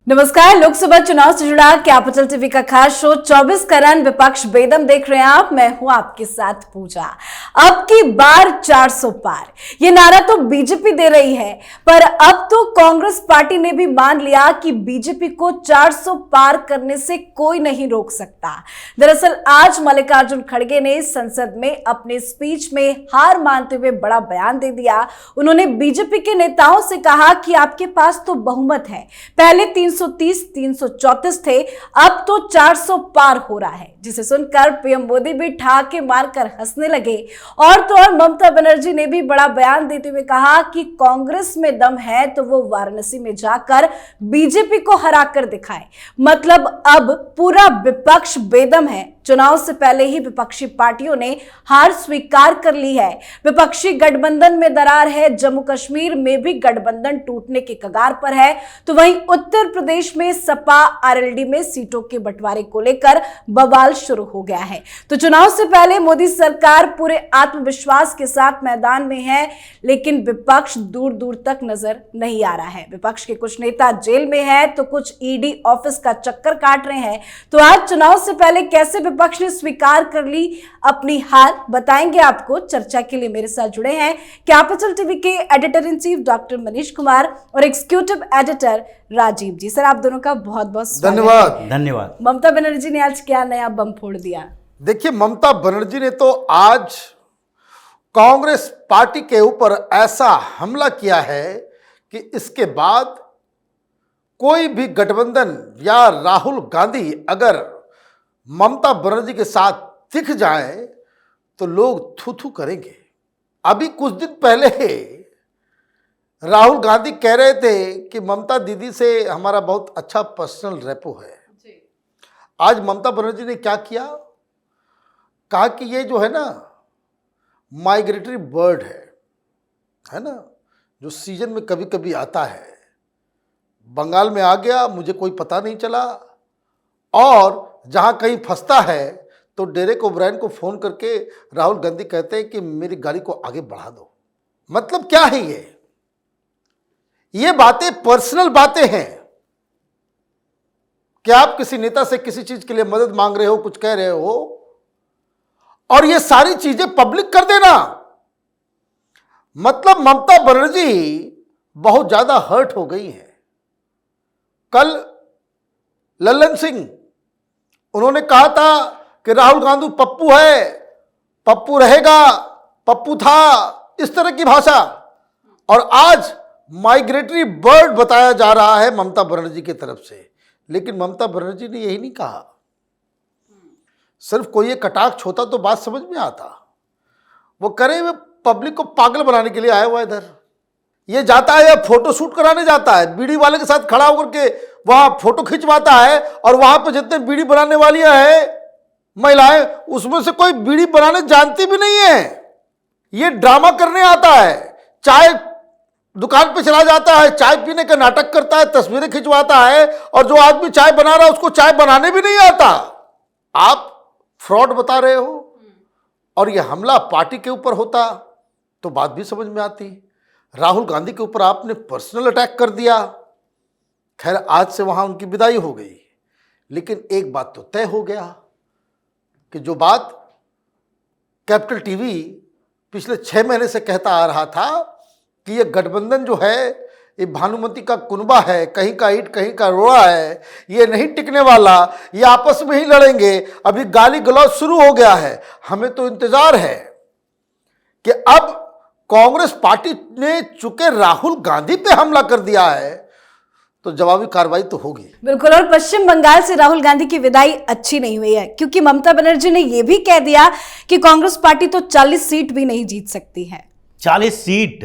नमस्कार। लोकसभा चुनाव से जुड़ा कैपिटल टीवी का खास शो 24 करन विपक्ष बेदम देख रहे हैं आप। मैं हूं आपके साथ पूजा। अब की बार 400 पार, ये नारा तो बीजेपी दे रही है, पर अब तो कांग्रेस पार्टी ने भी मान लिया कि बीजेपी को 400 पार करने से कोई नहीं रोक सकता। दरअसल आज मल्लिकार्जुन खड़गे ने संसद में अपने स्पीच में हार मानते हुए बड़ा बयान दे दिया। उन्होंने बीजेपी के नेताओं से कहा कि आपके पास तो बहुमत है, पहले 330, 334 थे, अब तो 400 पार हो रहा है, जिसे सुनकर पीएम मोदी भी ठाके मारकर हंसने लगे। और तो और ममता बनर्जी ने भी बड़ा बयान देते हुए कहा कि कांग्रेस में दम है तो वो वाराणसी में जाकर बीजेपी को हराकर दिखाए। मतलब अब पूरा विपक्ष बेदम है। चुनाव से पहले ही विपक्षी पार्टियों ने हार स्वीकार कर ली है। विपक्षी गठबंधन में दरार है, जम्मू कश्मीर में भी गठबंधन टूटने के कगार पर है, तो वहीं उत्तर प्रदेश में सपा आरएलडी में सीटों के बंटवारे को लेकर बवाल शुरू हो गया है। तो चुनाव से पहले मोदी सरकार पूरे आत्मविश्वास के साथ मैदान में है, लेकिन विपक्ष दूर दूर तक नजर नहीं आ रहा है। विपक्ष के कुछ नेता जेल में है तो कुछ ईडी ऑफिस का चक्कर काट रहे हैं। तो आज चुनाव से पहले कैसे विपक्ष ने स्वीकार कर ली अपनी हार, बताएंगे आपको। चर्चा के लिए मेरे साथ जुड़े हैं कैपिटल टीवी के editor in chief doctor Manish Kumar और एग्जीक्यूटिव एडिटर राजीव जी। सर, आप दोनों का बहुत बहुत धन्यवाद। ममता बनर्जी ने आज क्या नया बम फोड़ दिया? देखिए, ममता बनर्जी ने तो आज कांग्रेस पार्टी के ऊपर ऐसा हमला किया है कि इसके बाद कोई भी गठबंधन या राहुल गांधी अगर ममता बनर्जी के साथ दिख जाए तो लोग थू थू करेंगे। अभी कुछ दिन पहले राहुल गांधी कह रहे थे कि ममता दीदी से हमारा बहुत अच्छा पर्सनल रेपो है। आज ममता बनर्जी ने क्या किया, कहा कि ये जो है ना माइग्रेटरी बर्ड है ना, जो सीजन में कभी कभी आता है, बंगाल में आ गया, मुझे कोई पता नहीं चला, और जहां कहीं फंसता है तो डेरेक ओब्रायन को फोन करके राहुल गांधी कहते हैं कि मेरी गाड़ी को आगे बढ़ा दो। मतलब क्या है ये बातें पर्सनल बातें हैं कि आप किसी नेता से किसी चीज के लिए मदद मांग रहे हो, कुछ कह रहे हो, और ये सारी चीजें पब्लिक कर देना। मतलब ममता बनर्जी बहुत ज्यादा हर्ट हो गई है। कल लल्लन सिंह उन्होंने कहा था कि राहुल गांधी पप्पू है, पप्पू रहेगा, पप्पू था, इस तरह की भाषा, और आज माइग्रेटरी बर्ड बताया जा रहा है ममता बनर्जी की तरफ से। लेकिन ममता बनर्जी ने यही नहीं कहा। सिर्फ कोई एक कटाक्ष होता तो बात समझ में आता। वो करे हुए पब्लिक को पागल बनाने के लिए आया हुआ इधर। ये जाता है या फोटो शूट कराने जाता है, बीड़ी वाले के साथ खड़ा होकर के वहां फोटो खिंचवाता है, और वहां पे जितने बीड़ी बनाने वालियां हैं महिलाएं, उसमें से कोई बीड़ी बनाने जानती भी नहीं है। ये ड्रामा करने आता है, चाय दुकान पे चला जाता है, चाय पीने का नाटक करता है, तस्वीरें खिंचवाता है, और जो आदमी चाय बना रहा है उसको चाय बनाने भी नहीं आता। आप फ्रॉड बता रहे हो, और यह हमला पार्टी के ऊपर होता तो बात भी समझ में आती। राहुल गांधी के ऊपर आपने पर्सनल अटैक कर दिया। खैर, आज से वहां उनकी विदाई हो गई, लेकिन एक बात तो तय हो गया कि जो बात कैपिटल टीवी पिछले 6 महीने से कहता आ रहा था कि ये गठबंधन जो है ये भानुमति का कुनबा है, कहीं का ईंट कहीं का रोड़ा है, ये नहीं टिकने वाला, ये आपस में ही लड़ेंगे। अभी गाली गलौज शुरू हो गया है। हमें तो इंतजार है कि अब कांग्रेस पार्टी ने चूंकि राहुल गांधी पे हमला कर दिया है तो जवाबी कार्रवाई तो होगी। बिल्कुल। और पश्चिम बंगाल से राहुल गांधी की विदाई अच्छी नहीं हुई है, क्योंकि ममता बनर्जी ने यह भी कह दिया कि कांग्रेस पार्टी तो 40 सीट भी नहीं जीत सकती है। 40 सीट,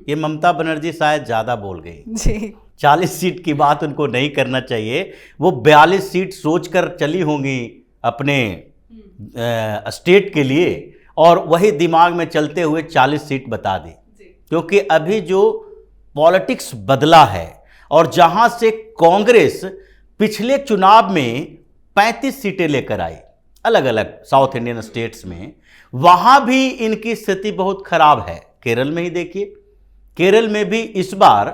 ये ममता बनर्जी शायद ज्यादा बोल गई जी। 40 सीट की बात उनको नहीं करना चाहिए। वो 42 सीट सोचकर चली होंगी अपने स्टेट के लिए, और वही दिमाग में चलते हुए 40 सीट बता दी। क्योंकि अभी जो पॉलिटिक्स बदला है, और जहां से कांग्रेस पिछले चुनाव में 35 सीटें लेकर आई अलग अलग साउथ इंडियन स्टेट्स में, वहां भी इनकी स्थिति बहुत खराब है। केरल में ही देखिए, केरल में भी इस बार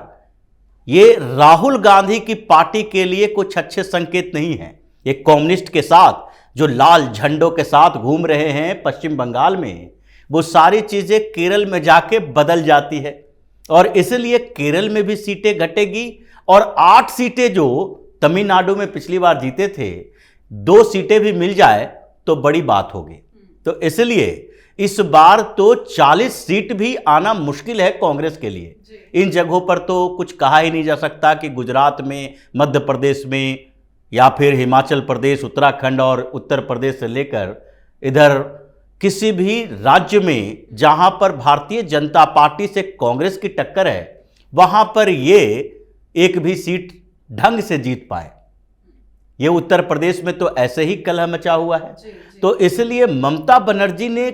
ये राहुल गांधी की पार्टी के लिए कुछ अच्छे संकेत नहीं है। ये कम्युनिस्ट के साथ जो लाल झंडों के साथ घूम रहे हैं पश्चिम बंगाल में, वो सारी चीजें केरल में जाके बदल जाती है और इसलिए केरल में भी सीटें घटेगी और 8 सीटें जो तमिलनाडु में पिछली बार जीते थे, 2 सीटें भी मिल जाए तो बड़ी बात होगी। तो इसलिए इस बार तो 40 सीट भी आना मुश्किल है कांग्रेस के लिए। इन जगहों पर तो कुछ कहा ही नहीं जा सकता कि गुजरात में, मध्य प्रदेश में या फिर हिमाचल प्रदेश, उत्तराखंड और उत्तर प्रदेश से लेकर इधर किसी भी राज्य में जहां पर भारतीय जनता पार्टी से कांग्रेस की टक्कर है, वहां पर ये एक भी सीट ढंग से जीत पाए। ये उत्तर प्रदेश में तो ऐसे ही कलह मचा हुआ है। तो इसलिए ममता बनर्जी ने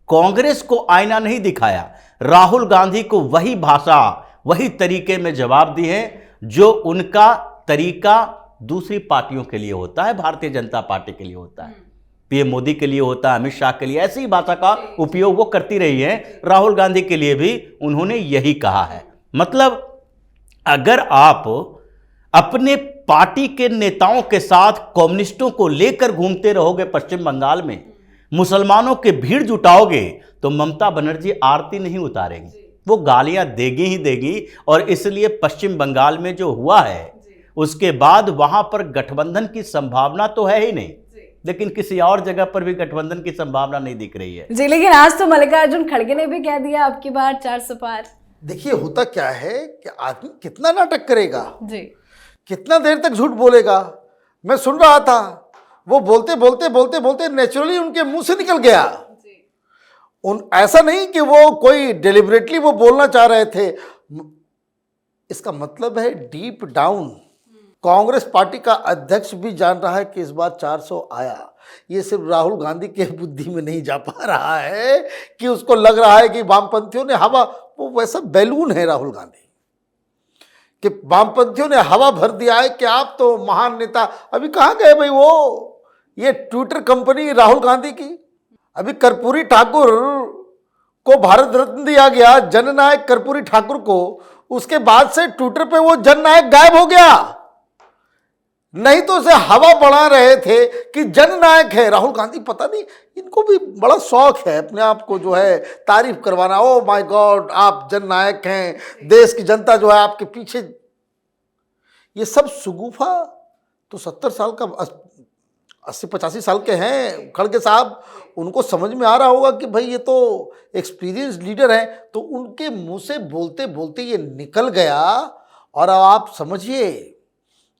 कांग्रेस को आईना नहीं दिखाया, राहुल गांधी को वही भाषा, वही तरीके में जवाब दिए हैं जो उनका तरीका दूसरी पार्टियों के लिए होता है, भारतीय जनता पार्टी के लिए होता है, पीएम मोदी के लिए होता है, अमित शाह के लिए। ऐसी ही भाषा का उपयोग वो करती रही है। राहुल गांधी के लिए भी उन्होंने यही कहा है। मतलब अगर आप अपने पार्टी के नेताओं के साथ कम्युनिस्टों को लेकर घूमते रहोगे पश्चिम बंगाल में, मुसलमानों के भीड़ जुटाओगे, तो ममता बनर्जी आरती नहीं उतारेंगी, वो गालियां देगी ही देगी। और इसलिए पश्चिम बंगाल में जो हुआ है उसके बाद वहां पर गठबंधन की संभावना तो है ही नहीं, लेकिन किसी और जगह पर भी गठबंधन की संभावना नहीं दिख रही है जी। लेकिन आज तो मल्लिकार्जुन खड़गे ने भी कह दिया अब की बार 400 पार। देखिए होता क्या है कि आदमी कितना नाटक करेगा जी, कितना देर तक झूठ बोलेगा। मैं सुन रहा था, वो बोलते बोलते बोलते बोलते नेचुरली उनके मुंह से निकल गया। ऐसा नहीं कि वो कोई डिलिबरेटली वो बोलना चाह रहे थे। इसका मतलब है डीप डाउन कांग्रेस पार्टी का अध्यक्ष भी जान रहा है कि इस बार 400 आया। ये सिर्फ राहुल गांधी के बुद्धि में नहीं जा पा रहा है कि उसको लग रहा है कि वामपंथियों ने हवा, वो वैसा बैलून है राहुल गांधी कि वामपंथियों ने हवा भर दिया है कि आप तो महान नेता। अभी कहाँ गए भाई वो, ये ट्विटर कंपनी राहुल गांधी की। अभी कर्पूरी ठाकुर को भारत रत्न दिया गया, जननायक कर्पूरी ठाकुर को। उसके बाद से ट्विटर पे वो जननायक गायब हो गया। नहीं तो उसे हवा बढ़ा रहे थे कि जननायक है राहुल गांधी। पता नहीं इनको भी बड़ा शौक है अपने आप को जो है तारीफ करवाना। ओ माय गॉड, आप जननायक हैं, देश की जनता जो है आपके पीछे। ये सब सुगुफा तो 70 साल का 80-85 साल के हैं खड़गे साहब। उनको समझ में आ रहा होगा कि भाई ये तो एक्सपीरियंस लीडर हैं। तो उनके मुंह से बोलते बोलते ये निकल गया। और अब आप समझिए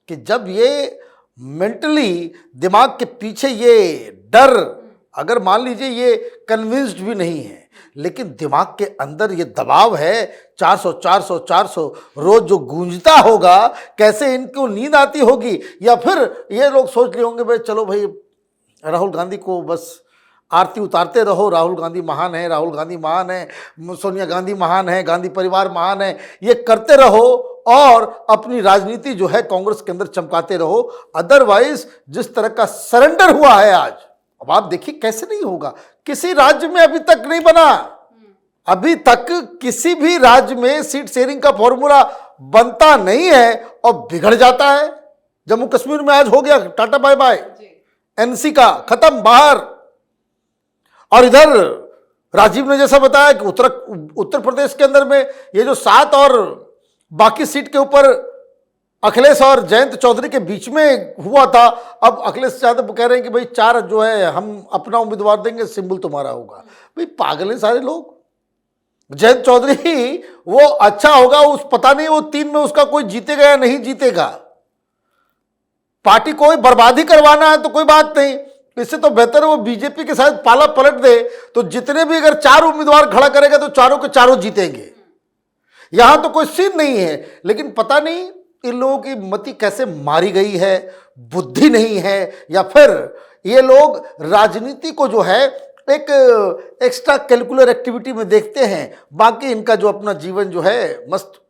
कि जब ये मेंटली दिमाग के पीछे ये डर, अगर मान लीजिए ये कन्विंस्ड भी नहीं है, लेकिन दिमाग के अंदर ये दबाव है 400 400 400 रोज जो गूंजता होगा, कैसे इनको नींद आती होगी। या फिर ये लोग सोच रहे होंगे भाई चलो भाई राहुल गांधी को बस आरती उतारते रहो, राहुल गांधी महान है, राहुल गांधी महान है, सोनिया गांधी महान है, गांधी परिवार महान है, ये करते रहो और अपनी राजनीति जो है कांग्रेस के अंदर चमकाते रहो। अदरवाइज जिस तरह का सरेंडर हुआ है आज, अब आप देखिए कैसे नहीं होगा। किसी राज्य में अभी तक नहीं बना, अभी तक किसी भी राज्य में सीट शेयरिंग का फॉर्मूला बनता नहीं है और बिगड़ जाता है। जम्मू कश्मीर में आज हो गया, टाटा बाय बाय, एनसी का खत्म, बाहर। और इधर राजीव ने जैसा बताया कि उत्तर प्रदेश के अंदर में ये जो 7 और बाकी सीट के ऊपर अखिलेश और जयंत चौधरी के बीच में हुआ था, अब अखिलेश यादव कह रहे हैं कि भाई 4 जो है हम अपना उम्मीदवार देंगे, सिंबल तुम्हारा होगा। भाई पागल हैं सारे लोग। जयंत चौधरी वो अच्छा होगा, उस पता नहीं वो 3 में उसका कोई जीतेगा या नहीं जीतेगा। पार्टी को बर्बादी करवाना है तो कोई बात नहीं, इससे तो बेहतर है वो बीजेपी के साथ पाला पलट दे। तो जितने भी अगर 4 उम्मीदवार खड़ा करेगा तो चारों के चारों जीतेंगे। यहां तो कोई सीन नहीं है, लेकिन पता नहीं इन लोगों की मति कैसे मारी गई है, बुद्धि नहीं है, या फिर ये लोग राजनीति को जो है एक एक्स्ट्रा कैलकुलर एक्टिविटी में देखते हैं। बाकी इनका जो अपना जीवन जो है मस्त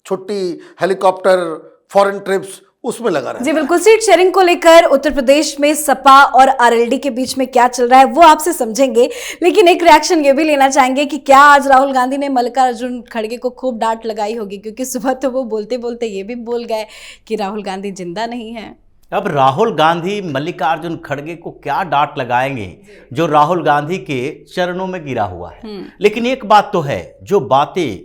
छुट्टी, हेलीकॉप्टर, फॉरेन ट्रिप्स, उसमें लगा रहता जी है। बिल्कुल, सीट शेयरिंग को लेकर उत्तर प्रदेश में सपा और आरएलडी के बीच में क्या चल रहा है वो आपसे समझेंगे, लेकिन एक रिएक्शन ये भी लेना चाहेंगे कि क्या आज राहुल गांधी ने मल्लिकार्जुन खड़गे को खूब डांट लगाई होगी, क्योंकि सुबह तो वो बोलते बोलते ये भी बोल गए कि राहुल गांधी जिंदा नहीं है। अब राहुल गांधी मल्लिकार्जुन खड़गे को क्या डांट लगाएंगे जो राहुल गांधी के चरणों में गिरा हुआ है। लेकिन एक बात तो है, जो बातें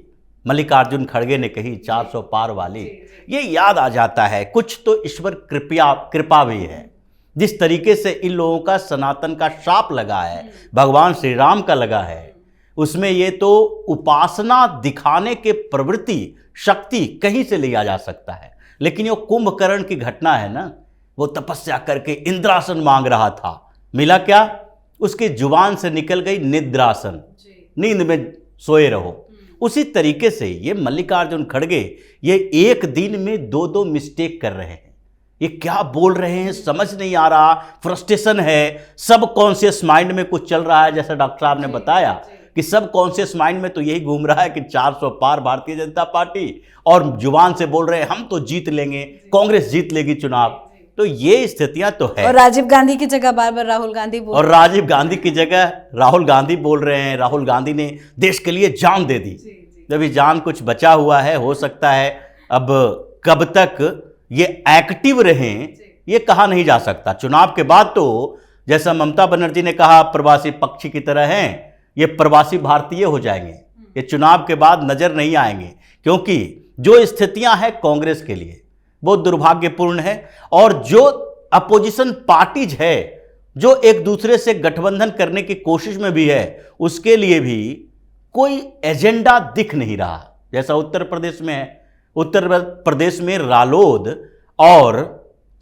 मल्लिकार्जुन खड़गे ने कही 400 पार वाली, ये याद आ जाता है। कुछ तो ईश्वर कृपा भी है। जिस तरीके से इन लोगों का सनातन का शाप लगा है, भगवान श्री राम का लगा है, उसमें ये तो उपासना दिखाने के प्रवृत्ति शक्ति कहीं से लिया जा सकता है। लेकिन ये कुंभकर्ण की घटना है ना, वो तपस्या करके इंद्रासन मांग रहा था, मिला क्या? उसकी जुबान से निकल गई निद्रासन, नींद में सोए रहो। उसी तरीके से ये मल्लिकार्जुन खड़गे ये एक दिन में दो मिस्टेक कर रहे हैं। ये क्या बोल रहे हैं समझ नहीं आ रहा, फ्रस्ट्रेशन है, सब कॉन्शियस माइंड में कुछ चल रहा है। जैसा डॉक्टर साहब ने बताया कि सब कॉन्शियस माइंड में तो यही घूम रहा है कि 400 पार भारतीय जनता पार्टी, और जुबान से बोल रहे हैं हम तो जीत लेंगे, कांग्रेस जीत लेगी चुनाव। तो ये स्थितियां तो है। और राजीव गांधी की जगह बार बार राहुल गांधी बोल, और राजीव गांधी की जगह राहुल गांधी बोल रहे हैं। राहुल गांधी ने देश के लिए जान दे दी, जब जान कुछ बचा हुआ है। हो सकता है अब कब तक ये एक्टिव रहें ये कहा नहीं जा सकता। चुनाव के बाद तो जैसा ममता बनर्जी ने कहा प्रवासी पक्षी की तरह हैं, ये प्रवासी भारतीय हो जाएंगे, ये चुनाव के बाद नजर नहीं आएंगे। क्योंकि जो स्थितियां हैं कांग्रेस के लिए वो दुर्भाग्यपूर्ण है, और जो अपोजिशन पार्टीज है जो एक दूसरे से गठबंधन करने की कोशिश में भी है, उसके लिए भी कोई एजेंडा दिख नहीं रहा। जैसा उत्तर प्रदेश में है, उत्तर प्रदेश में रालोद और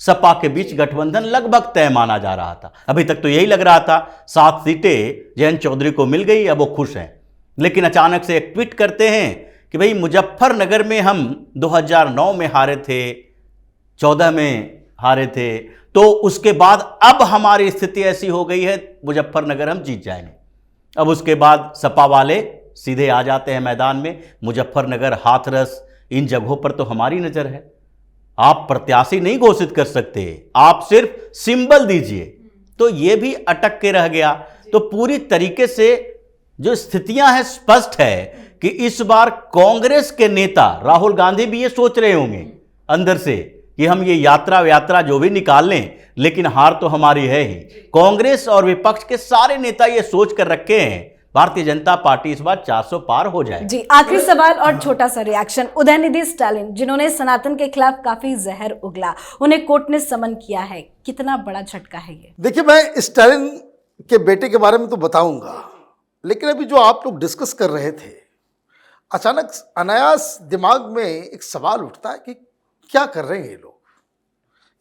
सपा के बीच गठबंधन लगभग तय माना जा रहा था। अभी तक तो यही लग रहा था 7 सीटें जयंत चौधरी को मिल गई, अब वो खुश हैं। लेकिन अचानक से एक ट्वीट करते हैं कि भाई मुजफ्फरनगर में हम 2009 में हारे थे, 14 में हारे थे, तो उसके बाद अब हमारी स्थिति ऐसी हो गई है मुजफ्फरनगर हम जीत जाएंगे। अब उसके बाद सपा वाले सीधे आ जाते हैं मैदान में। मुजफ्फरनगर, हाथरस, इन जगहों पर तो हमारी नजर है। आप प्रत्याशी नहीं घोषित कर सकते, आप सिर्फ सिंबल दीजिए। तो ये भी अटक के रह गया। तो पूरी तरीके से जो स्थितियां हैं स्पष्ट है कि इस बार कांग्रेस के नेता राहुल गांधी भी ये सोच रहे होंगे अंदर से कि हम ये यात्रा जो भी निकाल लें, लेकिन हार तो हमारी है ही। कांग्रेस और विपक्ष के सारे नेता ये सोच कर रखे हैं भारतीय जनता पार्टी इस बार 400 पार हो जाए। जी आखिरी सवाल और छोटा सा रिएक्शन। उदयनिधि स्टालिन जिन्होंने सनातन के खिलाफ काफी जहर उगला, उन्हें कोर्ट ने समन किया है, कितना बड़ा झटका है ये? देखिए, मैं स्टालिन के बेटे के बारे में तो बताऊंगा, लेकिन अभी जो आप लोग डिस्कस कर रहे थे, अचानक अनायास दिमाग में एक सवाल उठता है कि क्या कर रहे हैं ये लोग,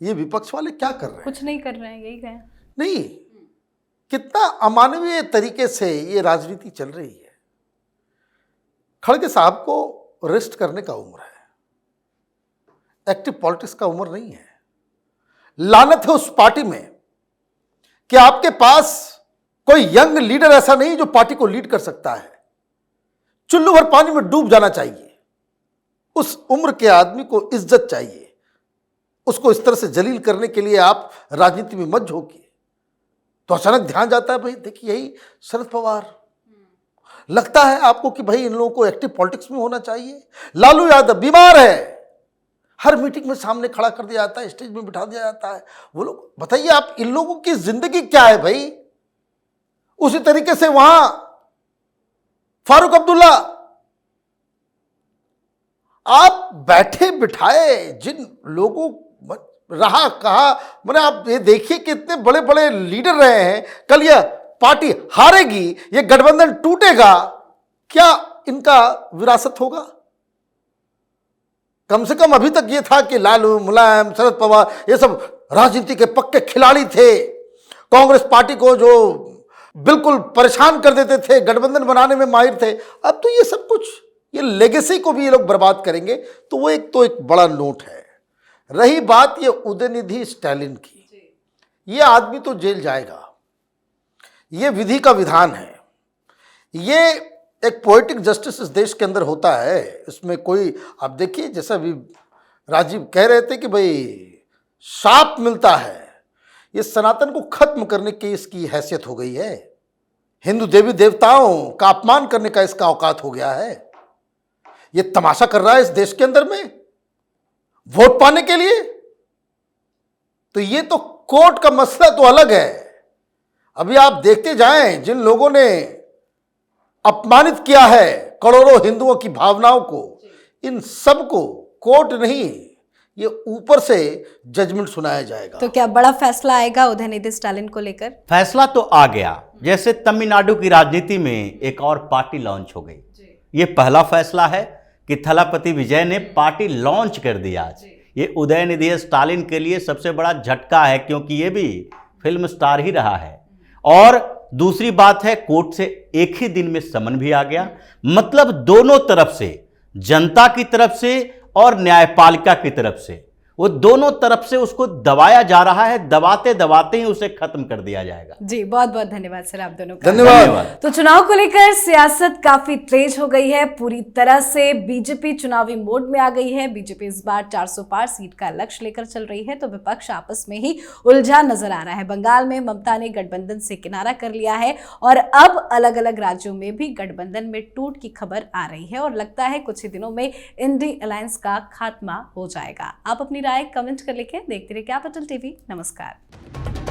ये विपक्ष वाले क्या कर रहे हैं? कुछ नहीं कर रहे हैं, यही कहें। नहीं, कितना अमानवीय तरीके से ये राजनीति चल रही है। खड़गे साहब को रेस्ट करने का उम्र है, एक्टिव पॉलिटिक्स का उम्र नहीं है। लानत है उस पार्टी में कि आपके पास कोई यंग लीडर ऐसा नहीं जो पार्टी को लीड कर सकता है। चुल्लू भर पानी में डूब जाना चाहिए। उस उम्र के आदमी को इज्जत चाहिए। उसको इस तरह से जलील करने के लिए आप राजनीति में मत झोंकिए। तो अचानक ध्यान जाता है, भाई देखिए यही शरद पवार, लगता है आपको कि भाई इन लोगों को एक्टिव पॉलिटिक्स में होना चाहिए। लालू यादव बीमार है, हर मीटिंग में सामने खड़ा कर दिया जाता है, स्टेज में बिठा दिया जाता है। वो लोग, बताइए आप इन लोगों की जिंदगी क्या है भाई? उसी तरीके से वहां फारूक अब्दुल्ला, आप बैठे बिठाए जिन लोगों रहा कहा, मैंने आप ये देखिए कि इतने बड़े बड़े लीडर रहे हैं, कल यह पार्टी हारेगी, ये गठबंधन टूटेगा, क्या इनका विरासत होगा? कम से कम अभी तक ये था कि लालू, मुलायम, शरद पवार ये सब राजनीति के पक्के खिलाड़ी थे, कांग्रेस पार्टी को जो बिल्कुल परेशान कर देते थे, गठबंधन बनाने में माहिर थे। अब तो ये सब कुछ, ये लेगेसी को भी ये लोग बर्बाद करेंगे। तो वो एक बड़ा नोट है। रही बात ये उदयनिधि स्टालिन की, ये आदमी तो जेल जाएगा, ये विधि का विधान है, ये एक पोएटिक जस्टिस इस देश के अंदर होता है। इसमें कोई, आप देखिए जैसा भी राजीव कह रहे थे कि भाई शाप मिलता है, ये सनातन को खत्म करने की इसकी हैसियत हो गई है, हिंदू देवी देवताओं का अपमान करने का इसका औकात हो गया है, ये तमाशा कर रहा है इस देश के अंदर में वोट पाने के लिए। तो ये तो कोर्ट का मसला तो अलग है। अभी आप देखते जाएं, जिन लोगों ने अपमानित किया है करोड़ों हिंदुओं की भावनाओं को, इन सबको कोर्ट नहीं, ये ऊपर से जजमेंट सुनाया जाएगा। तो क्या बड़ा फैसला आएगा उदयनिधि स्टालिन को लेकर? फैसला तो आ गया, जैसे तमिलनाडु की राजनीति में एक और पार्टी लॉन्च हो गई। ये पहला फैसला है कि थलापति विजय ने पार्टी लॉन्च कर दिया आज। ये उदयनिधि स्टालिन के लिए सबसे बड़ा झटका है, क्योंकि ये भी फिल्म स्टार ही रहा है। और दूसरी बात है, कोर्ट से एक ही दिन में समन भी आ गया। मतलब दोनों तरफ से, जनता की तरफ से और न्यायपालिका की तरफ से, वो दोनों तरफ से उसको दबाया जा रहा है। दबाते दबाते ही उसे खत्म कर दिया जाएगा। जी, बहुत बहुत धन्यवाद सर आप दोनों का। धन्यवाद। तो चुनाव को लेकर सियासत काफी तेज हो गई है। पूरी तरह से बीजेपी चुनावी मोड में आ गई है। बीजेपी इस बार 400 पार सीट का लक्ष्य लेकर चल रही है, तो विपक्ष आपस में ही उलझा नजर आ रहा है। बंगाल में ममता ने गठबंधन से किनारा कर लिया है और अब अलग अलग राज्यों में भी गठबंधन में टूट की खबर आ रही है और लगता है कुछ ही दिनों में इंडी अलायंस का खात्मा हो जाएगा। आप अपनी राय कमेंट कर लिखें। देखते रहिए कैपिटल टीवी। नमस्कार।